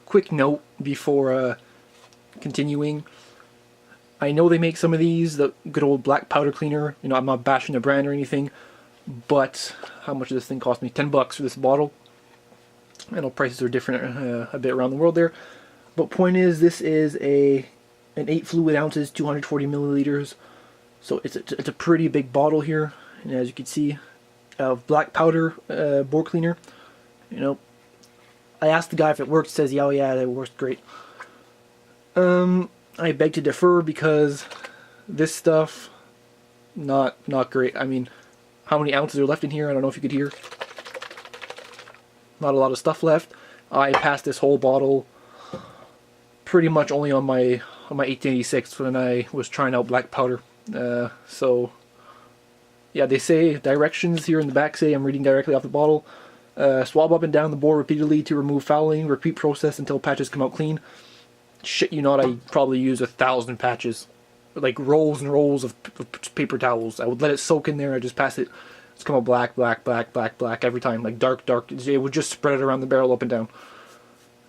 quick note before continuing. I know they make some of these, the good old black powder cleaner. You know, I'm not bashing the brand or anything, but how much does this thing cost me? 10 bucks for this bottle. I know prices are different a bit around the world there, but point is, this is an 8 fluid ounces, 240 milliliters. So it's a pretty big bottle here, and as you can see, of black powder board cleaner. You know, I asked the guy if it worked. Says, yeah, it works great. I beg to differ, because this stuff, not great. I mean, how many ounces are left in here? I don't know if you could hear. Not a lot of stuff left. I passed this whole bottle pretty much only on my 1886 when I was trying out black powder. So yeah, they say directions here in the back say, I'm reading directly off the bottle. Swab up and down the board repeatedly to remove fouling. Repeat process until patches come out clean. Shit you not, I probably use 1,000 patches. Like rolls and rolls of paper towels. I would let it soak in there, I just pass it. It's come out black, black, black, black, black every time. Like dark, dark. It would just spread it around the barrel up and down.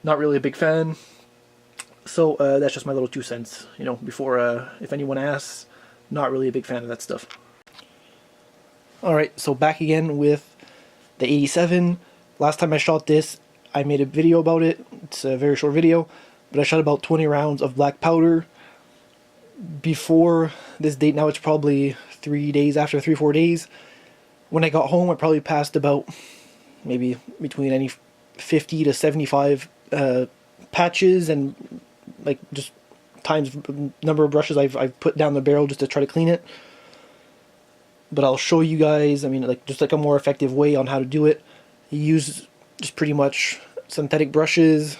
Not really a big fan. So that's just my little 2 cents. You know, before if anyone asks, not really a big fan of that stuff. Alright, so back again with the 87. Last time I shot this, I made a video about it. It's a very short video, but I shot about 20 rounds of black powder before this date. Now it's probably 3 days after, 3-4 days. When I got home, I probably passed about maybe between any 50 to 75 patches, and like just times number of brushes I've put down the barrel just to try to clean it. But I'll show you guys, I mean, like just like a more effective way on how to do it. You use just pretty much synthetic brushes,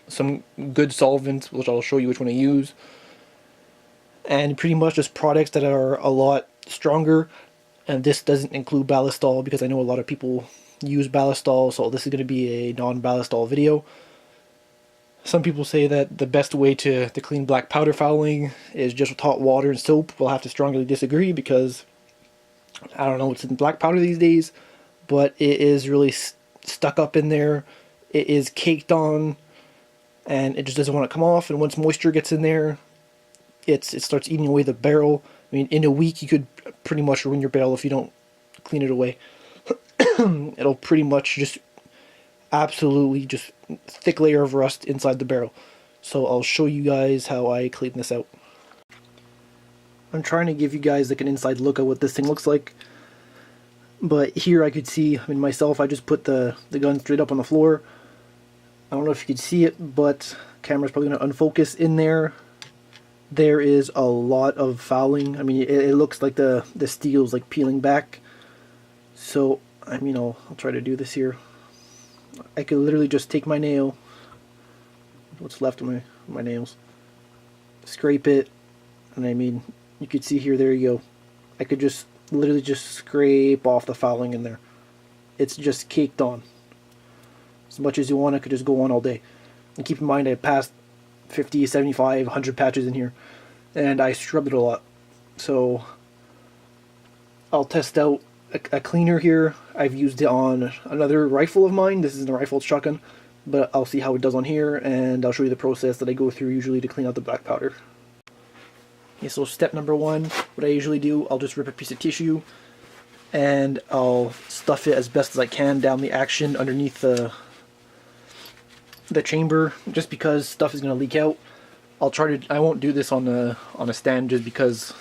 some good solvents, which I'll show you which one I use, and pretty much just products that are a lot stronger. And this doesn't include Ballistol, because I know a lot of people use Ballistol, so this is going to be a non-Ballistol video. Some people say that the best way to clean black powder fouling is just with hot water and soap. We'll have to strongly disagree, because I don't know what's in black powder these days, but it is really stuck up in there. It is caked on, and it just doesn't want to come off. And once moisture gets in there, it starts eating away the barrel. I mean, in a week you could pretty much ruin your barrel if you don't clean it away. It'll pretty much just absolutely just thick layer of rust inside the barrel. So I'll show you guys how I clean this out. I'm trying to give you guys like an inside look at what this thing looks like. But here I could see, I mean myself, I just put the gun straight up on the floor. I don't know if you could see it, but camera's probably going to unfocus in there. There is a lot of fouling. I mean, it looks like the steel's like peeling back. So, I mean, I'll try to do this here. I could literally just take my nail, what's left of my nails, scrape it, and I mean, you could see here, there you go. I could just literally just scrape off the fouling in there. It's just caked on. As much as you want, I could just go on all day. And keep in mind, I passed 50, 75, 100 patches in here, and I scrubbed it a lot. So I'll test out a cleaner here. I've used it on another rifle of mine. This isn't a rifle, it's shotgun, but I'll see how it does on here, and I'll show you the process that I go through usually to clean out the black powder. Okay, so step number 1, what I usually do, I'll just rip a piece of tissue and I'll stuff it as best as I can down the action underneath the chamber, just because stuff is going to leak out. I won't do this on a stand, just because,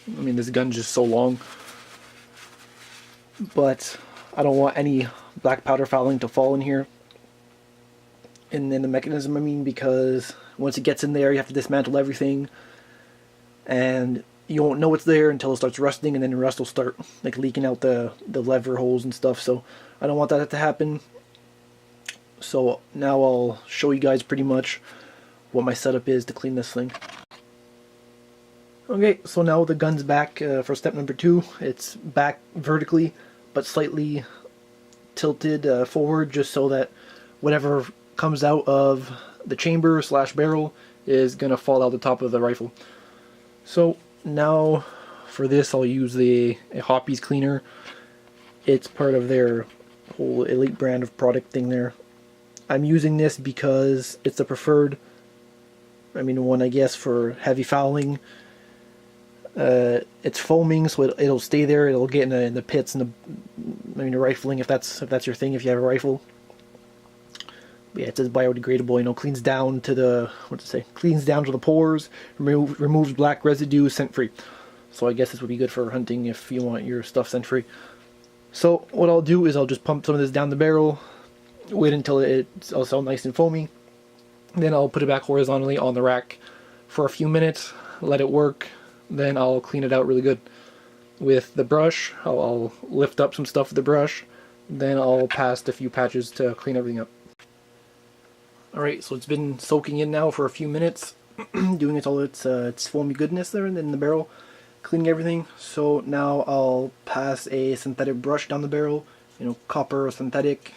I mean, this gun's just so long. But I don't want any black powder fouling to fall in here. And then the mechanism, I mean, because once it gets in there, you have to dismantle everything. And you won't know it's there until it starts rusting, and then the rust will start like leaking out the lever holes and stuff. So I don't want that to happen. So now I'll show you guys pretty much what my setup is to clean this thing. Okay, so now the gun's back for step number 2. It's back vertically, but slightly tilted forward, just so that whatever comes out of the chamber / barrel is going to fall out the top of the rifle. So now for this I'll use a HOPPE cleaner. It's part of their whole Elite brand of product thing there. I'm using this because it's the preferred, one, I guess, for heavy fouling. It's foaming, so it'll stay there. It'll get in the pits and the rifling, if that's your thing, if you have a rifle. But yeah, it says biodegradable. Cleans down to the cleans down to the pores, removes black residue, scent free. So I guess this would be good for hunting if you want your stuff scent free. So what I'll do is I'll just pump some of this down the barrel, wait until it's all nice and foamy. Then I'll put it back horizontally on the rack for a few minutes, let it work. Then I'll clean it out really good with the brush. I'll lift up some stuff with the brush. Then I'll pass a few patches to clean everything up. Alright, so it's been soaking in now for a few minutes, doing all its foamy goodness there in the barrel, cleaning everything. So now I'll pass a synthetic brush down the barrel, copper or synthetic.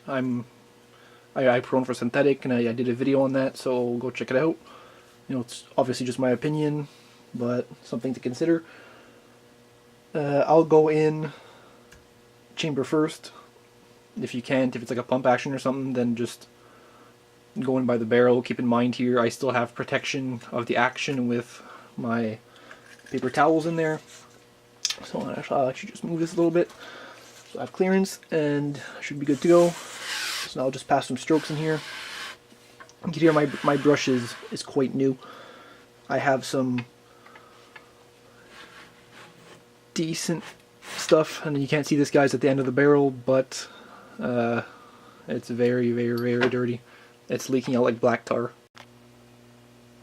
I prone for synthetic, and I did a video on that, so go check it out. It's obviously just my opinion, but something to consider. I'll go in chamber first. If you can't, if it's like a pump action or something, then just go in by the barrel. Keep in mind here, I still have protection of the action with my paper towels in there. So I'll actually just move this a little bit. So I have clearance, and I should be good to go. So now I'll just pass some strokes in here. You can hear my brush is quite new. I have some decent stuff, and you can't see this, guys, at the end of the barrel, but it's very, very, very dirty. It's leaking out like black tar.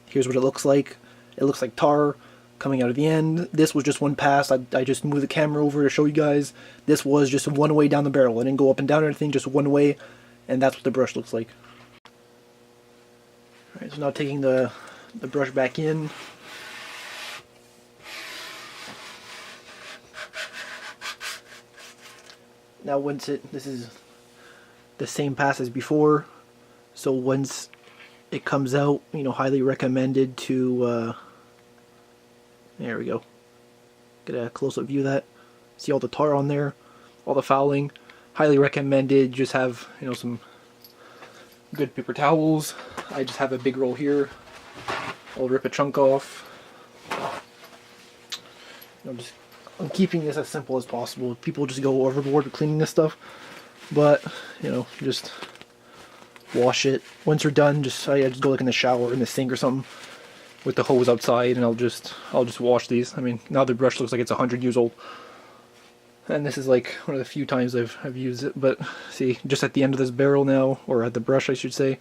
Here's what it looks like. It looks like tar coming out of the end. This was just one pass. I just moved the camera over to show you guys. This was just one way down the barrel. I didn't go up and down or anything, just one way, and that's what the brush looks like. Alright, so now taking the brush back in. Now this is the same pass as before, so once it comes out, highly recommended to, there we go, get a close-up view of that, see all the tar on there, all the fouling. Highly recommended, just have, some good paper towels. I just have a big roll here. I'll rip a chunk off. I'm keeping this as simple as possible. People just go overboard with cleaning this stuff, but just wash it. Once you're done, I just go like in the shower, in the sink or something, with the hose outside, and I'll just wash these. Now the brush looks like it's 100 years old, and this is like one of the few times I've used it. But see, just at the end of this barrel now, or at the brush I should say.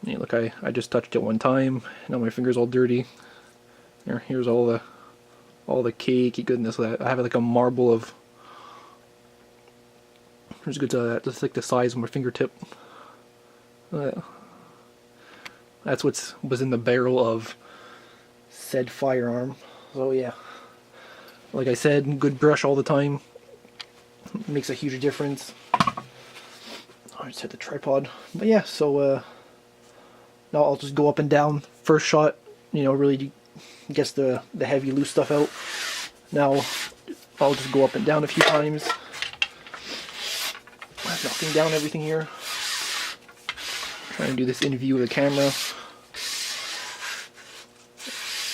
Look, I just touched it one time. Now my finger's all dirty. Here's all the cakey goodness. I have like a marble of. Here's good to that. Just like the size of my fingertip. That's was in the barrel of said firearm. So yeah, like I said, good brush all the time. Makes a huge difference. I just hit the tripod. But yeah, so now I'll just go up and down. First shot, really gets the heavy loose stuff out. Now I'll just go up and down a few times, knocking down everything here. Trying to do this in view of the camera.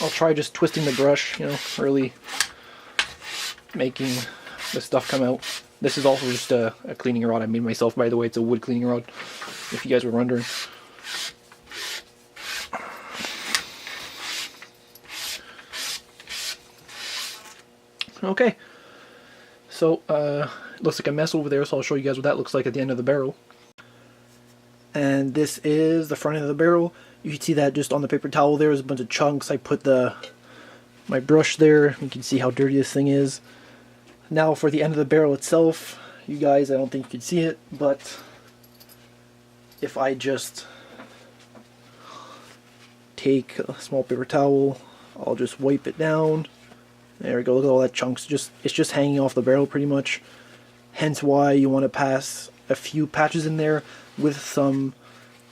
I'll try just twisting the brush, really making the stuff come out. This is also just a cleaning rod I made myself, by the way. It's a wood cleaning rod, if you guys were wondering. Okay, so it looks like a mess over there, so I'll show you guys what that looks like at the end of the barrel. And this is the front of the barrel. You can see that just on the paper towel there's a bunch of chunks. I put my brush there. You can see how dirty this thing is. Now for the end of the barrel itself, you guys, I don't think you can see it, but if I just take a small paper towel, I'll just wipe it down. There we go, look at all that chunks. It's just hanging off the barrel pretty much. Hence why you want to pass a few patches in there with some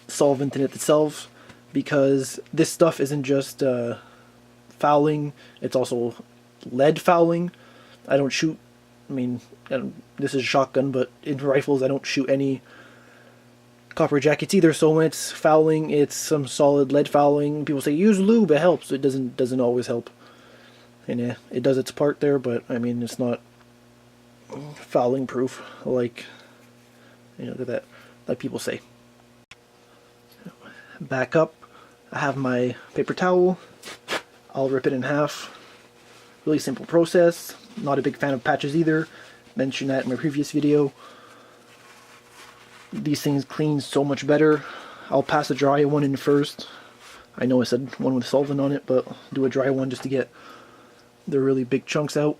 solvent in it itself, because this stuff isn't just fouling, it's also lead fouling. I don't shoot, this is a shotgun, but in rifles I don't shoot any copper jack. It's either Solvent fouling, it's some solid lead fouling. People say use lube, it helps. It doesn't always help. And yeah, it does its part there, but I mean it's not fouling proof like that people say. Back up, I have my paper towel. I'll rip it in half. Really simple process. Not a big fan of patches either. Mentioned that in my previous video. These things clean so much better. I'll pass a dry one in first. I know I said one with solvent on it, but I'll do a dry one just to get the really big chunks out.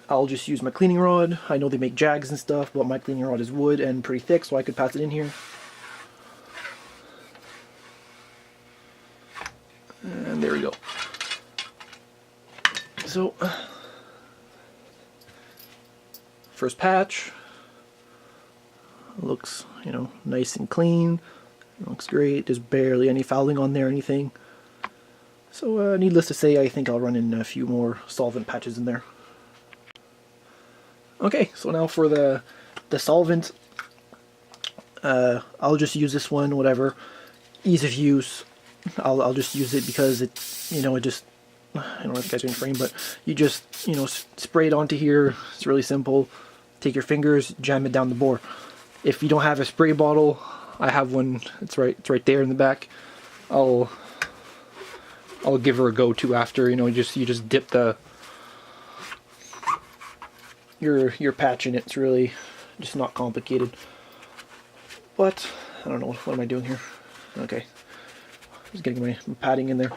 I'll just use my cleaning rod. I know they make jags and stuff, but my cleaning rod is wood and pretty thick, so I could pass it in here. And there we go. So, first patch looks, nice and clean. Looks great. There's barely any fouling on there or anything. So, needless to say, I think I'll run in a few more solvent patches in there. Okay, so now for the solvent, I'll just use this one, whatever. Ease of use. I'll just use it because it, it just, I don't know if you guys are in frame, but you just, spray it onto here. It's really simple. Take your fingers, jam it down the bore. If you don't have a spray bottle, I have one. It's right there in the back. I'll give her a go too after. You just dip your patch in it. It's really just not complicated. But I don't know, what am I doing here? Okay, just getting my padding in there.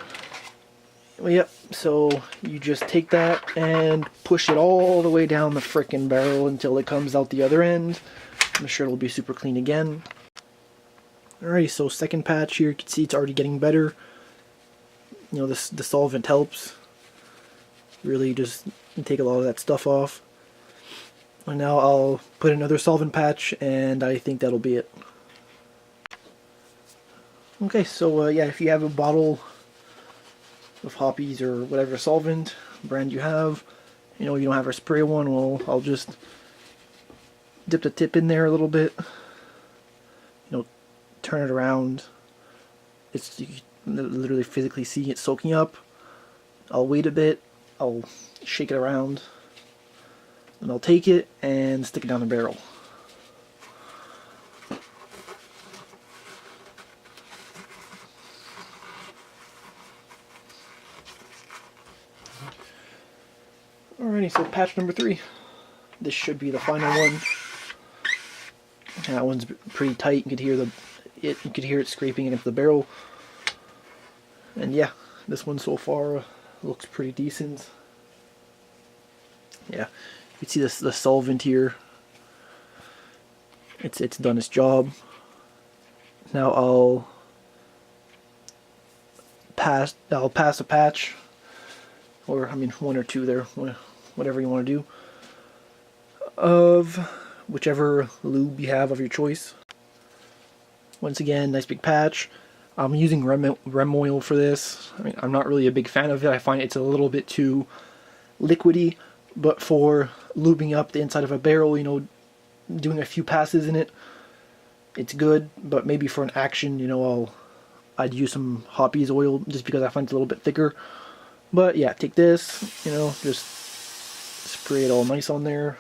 Well, yep, so you just take that and push it all the way down the frickin' barrel until it comes out the other end. I'm sure it'll be super clean again. Alright, so second patch here, you can see it's already getting better. The solvent helps. Really just take a lot of that stuff off. And now I'll put another solvent patch, and I think that'll be it. Okay, so yeah, if you have a bottle of Hoppe's or whatever solvent brand you have, you don't have a spray one, well, I'll just dip the tip in there a little bit, turn it around. You can literally physically see it soaking up. I'll wait a bit, I'll shake it around, and I'll take it and stick it down the barrel. Alrighty, so patch number 3. This should be the final one. That one's pretty tight. You could hear it scraping against the barrel. And yeah, this one so far looks pretty decent. Yeah, you can see the solvent here. It's done its job. Now I'll pass a patch, or I mean one or two there, whatever you want to do, of whichever lube you have of your choice. Once again, nice big patch. I'm using rem oil for this. I mean, I'm not really a big fan of it. I find it's a little bit too liquidy, but for lubing up the inside of a barrel, doing a few passes in it, it's good. But maybe for an action, I'd use some Hoppe's oil just because I find it's a little bit thicker. But yeah, take this, just spray it all nice on there.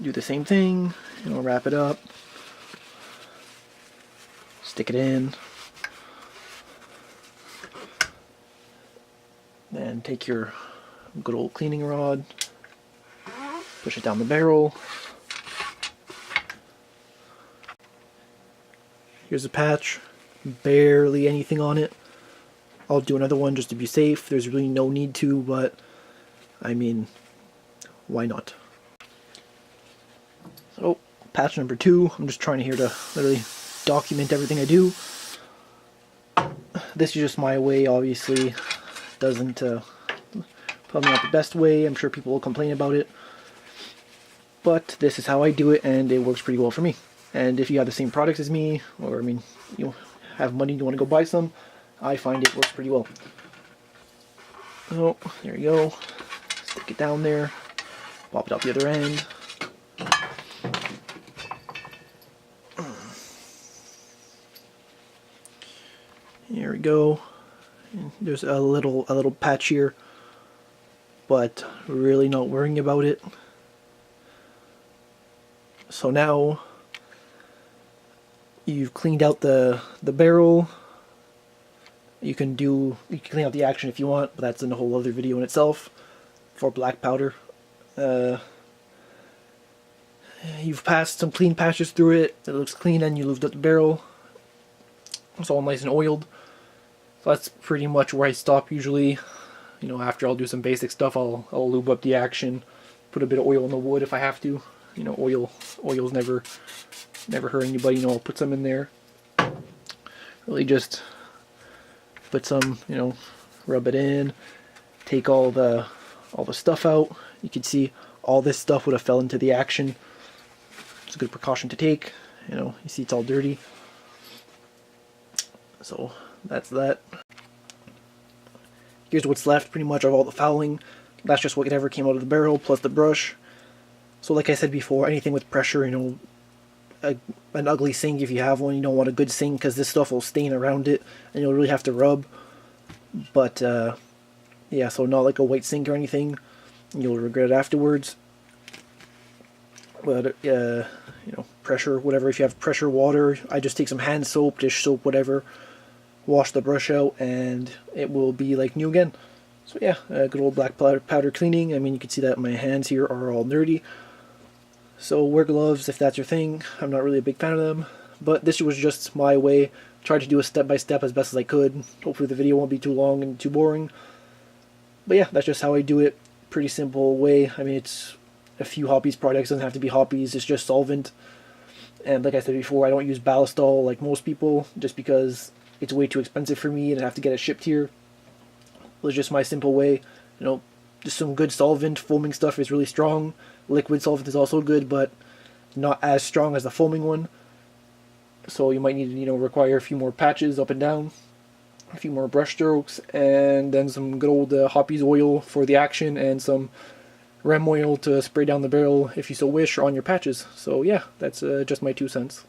Do the same thing, wrap it up. Stick it in. Then take your good old cleaning rod, push it down the barrel. Here's a patch, barely anything on it. I'll do another one just to be safe. There's really no need to, but I mean, why not? So, patch number 2. I'm just trying here to literally document everything I do. This is just my way, obviously. Doesn't probably not the best way. I'm sure people will complain about it. But this is how I do it, and it works pretty well for me. And if you have the same products as me, or I mean, you have money, you want to go buy some, I find it works pretty well. Oh, there you go. Stick it down there. Pop it out the other end. go. There's a little patch here, but really not worrying about it. So now you've cleaned out the barrel. You can clean out the action if you want, but that's in a whole other video in itself for black powder. You've passed some clean patches through it. It looks clean, and you lubed up the barrel. It's all nice and oiled. So that's pretty much where I stop usually. You know, after I'll do some basic stuff, I'll lube up the action, put a bit of oil in the wood if I have to. You know, oil's never hurt anybody. You know, I'll put some in there. Really just put some, you know, rub it in, take all the stuff out. You can see all this stuff would have fell into the action. It's a good precaution to take. You know, you see it's all dirty. So that's that. Here's what's left pretty much of all the fouling. That's just whatever came out of the barrel plus the brush. So like I said before, anything with pressure, you know, an ugly sink if you have one, you don't want a good sink because this stuff will stain around it and you'll really have to rub. But yeah, so not like a white sink or anything. You'll regret it afterwards. But you know, pressure, whatever. If you have pressure water, I just take some hand soap, dish soap, whatever, wash the brush out, and it will be like new again. So yeah, good old black powder cleaning. I mean, you can see that my hands here are all dirty. So wear gloves if that's your thing. I'm not really a big fan of them, but this was just my way. Tried to do a step-by-step as best as I could. Hopefully the video won't be too long and too boring. But yeah, that's just how I do it. Pretty simple way. I mean, it's a few Hoppe's products. It doesn't have to be Hoppe's. It's just solvent. And like I said before, I don't use BALLISTOL like most people, just because it's way too expensive for me and I have to get it shipped here. It was just my simple way. You know, just some good solvent. Foaming stuff is really strong. Liquid solvent is also good, but not as strong as the foaming one. So you might need to, you know, require a few more patches up and down, a few more brush strokes, and then some good old Hoppe's oil for the action, and some rem oil to spray down the barrel if you so wish, or on your patches. So yeah, that's just my 2 cents.